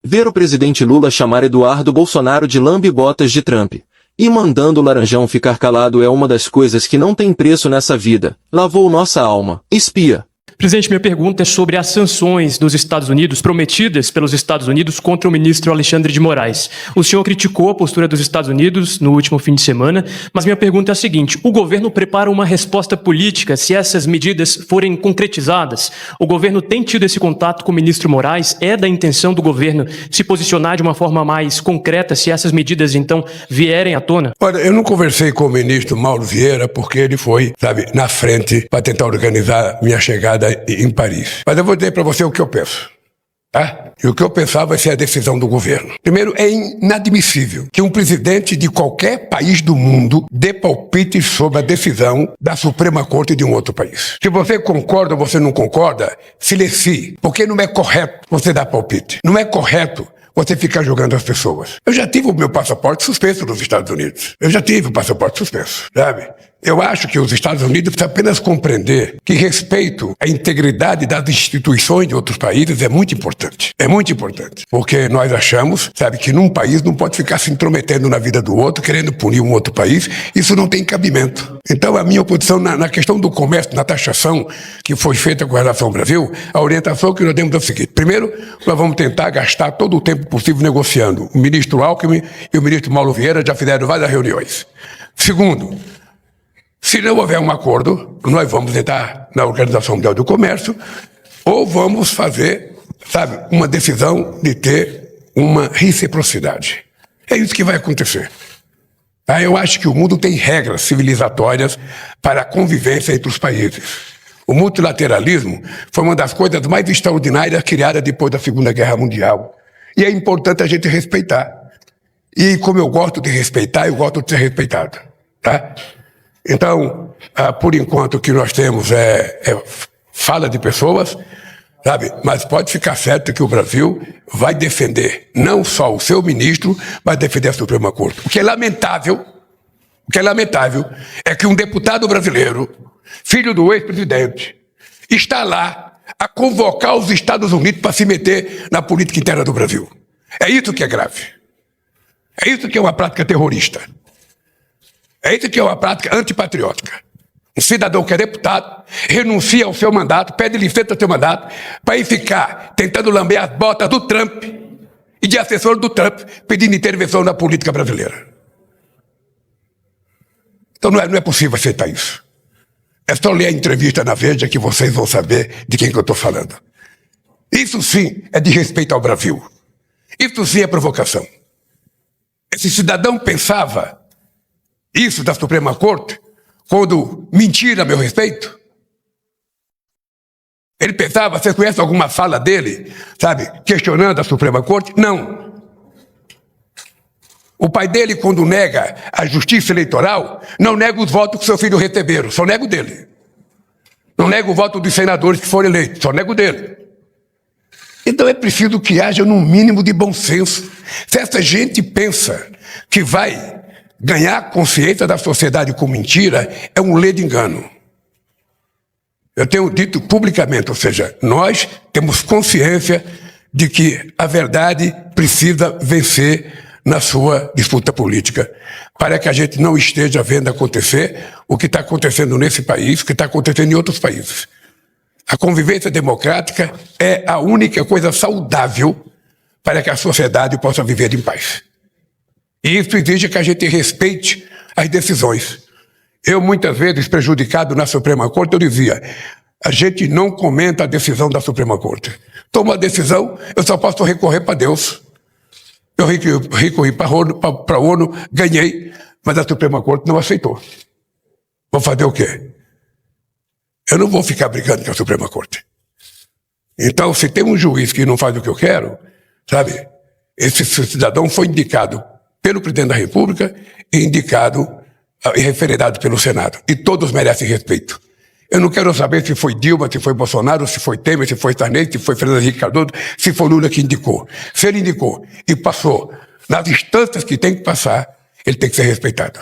Ver o presidente Lula chamar Eduardo Bolsonaro de lambe-botas de Trump e mandando o Laranjão ficar calado é uma das coisas que não tem preço nessa vida. Lavou nossa alma. Espia. Presidente, minha pergunta é sobre as sanções dos Estados Unidos, prometidas pelos Estados Unidos contra o ministro Alexandre de Moraes. O senhor criticou a postura dos Estados Unidos no último fim de semana, mas minha pergunta é a seguinte: o governo prepara uma resposta política se essas medidas forem concretizadas? O governo tem tido esse contato com o ministro Moraes? É da intenção do governo se posicionar de uma forma mais concreta se essas medidas, então, vierem à tona? Olha, eu não conversei com o ministro Mauro Vieira porque ele foi, na frente para tentar organizar minha chegada em Paris. Mas eu vou dizer para você o que eu penso, tá? E o que eu pensava vai ser a decisão do governo. Primeiro, é inadmissível que um presidente de qualquer país do mundo dê palpite sobre a decisão da Suprema Corte de um outro país. Se você concorda ou você não concorda, silencie, porque não é correto você dar palpite. Não é correto você ficar julgando as pessoas. Eu já tive o meu passaporte suspenso nos Estados Unidos. Eu já tive o passaporte suspenso, sabe? Eu acho que os Estados Unidos precisam apenas compreender que respeito à integridade das instituições de outros países é muito importante. É muito importante. Porque nós achamos, que num país não pode ficar se intrometendo na vida do outro, querendo punir um outro país. Isso não tem cabimento. Então, a minha posição na questão do comércio, na taxação que foi feita com relação ao Brasil, a orientação que nós demos é o seguinte: primeiro, nós vamos tentar gastar todo o tempo possível negociando. O ministro Alckmin e o ministro Mauro Vieira já fizeram várias reuniões. Segundo, se não houver um acordo, nós vamos entrar na Organização Mundial do Comércio ou vamos fazer, uma decisão de ter uma reciprocidade. É isso que vai acontecer. Eu acho que o mundo tem regras civilizatórias para a convivência entre os países. O multilateralismo foi uma das coisas mais extraordinárias criadas depois da Segunda Guerra Mundial. E é importante a gente respeitar. E como eu gosto de respeitar, eu gosto de ser respeitado. Tá? Então, por enquanto, o que nós temos é fala de pessoas, mas pode ficar certo que o Brasil vai defender não só o seu ministro, mas defender a Suprema Corte. O que é lamentável é que um deputado brasileiro, filho do ex-presidente, está lá a convocar os Estados Unidos para se meter na política interna do Brasil. É isso que é grave. É isso que é uma prática terrorista. É isso que é uma prática antipatriótica. Um cidadão que é deputado renuncia ao seu mandato, pede licença ao seu mandato, para ir ficar tentando lamber as botas do Trump e de assessor do Trump, pedindo intervenção na política brasileira. Então não é possível aceitar isso. É só ler a entrevista na Veja que vocês vão saber de quem que eu estou falando. Isso sim é de respeito ao Brasil. Isso sim é provocação. Esse cidadão pensava isso da Suprema Corte quando mentia a meu respeito? Ele pensava, você conhece alguma fala dele, questionando a Suprema Corte? Não. O pai dele, quando nega a justiça eleitoral, não nega os votos que seu filho receberam, só nega o dele. Não nega o voto dos senadores que foram eleitos, só nega o dele. Então é preciso que haja um mínimo de bom senso. Se essa gente pensa que vai ganhar consciência da sociedade com mentira, é um ledo engano. Eu tenho dito publicamente, ou seja, nós temos consciência de que a verdade precisa vencer na sua disputa política, para que a gente não esteja vendo acontecer o que está acontecendo nesse país, o que está acontecendo em outros países. A convivência democrática é a única coisa saudável para que a sociedade possa viver em paz. E isso exige que a gente respeite as decisões. Eu, muitas vezes, prejudicado na Suprema Corte, eu dizia: a gente não comenta a decisão da Suprema Corte. Toma a decisão, eu só posso recorrer para Deus. Eu recorri para a ONU, ganhei, mas a Suprema Corte não aceitou. Vou fazer o quê? Eu não vou ficar brigando com a Suprema Corte. Então, se tem um juiz que não faz o que eu quero, esse cidadão foi indicado pelo presidente da República e indicado e referendado pelo Senado. E todos merecem respeito. Eu não quero saber se foi Dilma, se foi Bolsonaro, se foi Temer, se foi Sarney, se foi Fernando Henrique Cardoso, se foi Lula que indicou. Se ele indicou e passou nas instâncias que tem que passar, ele tem que ser respeitado.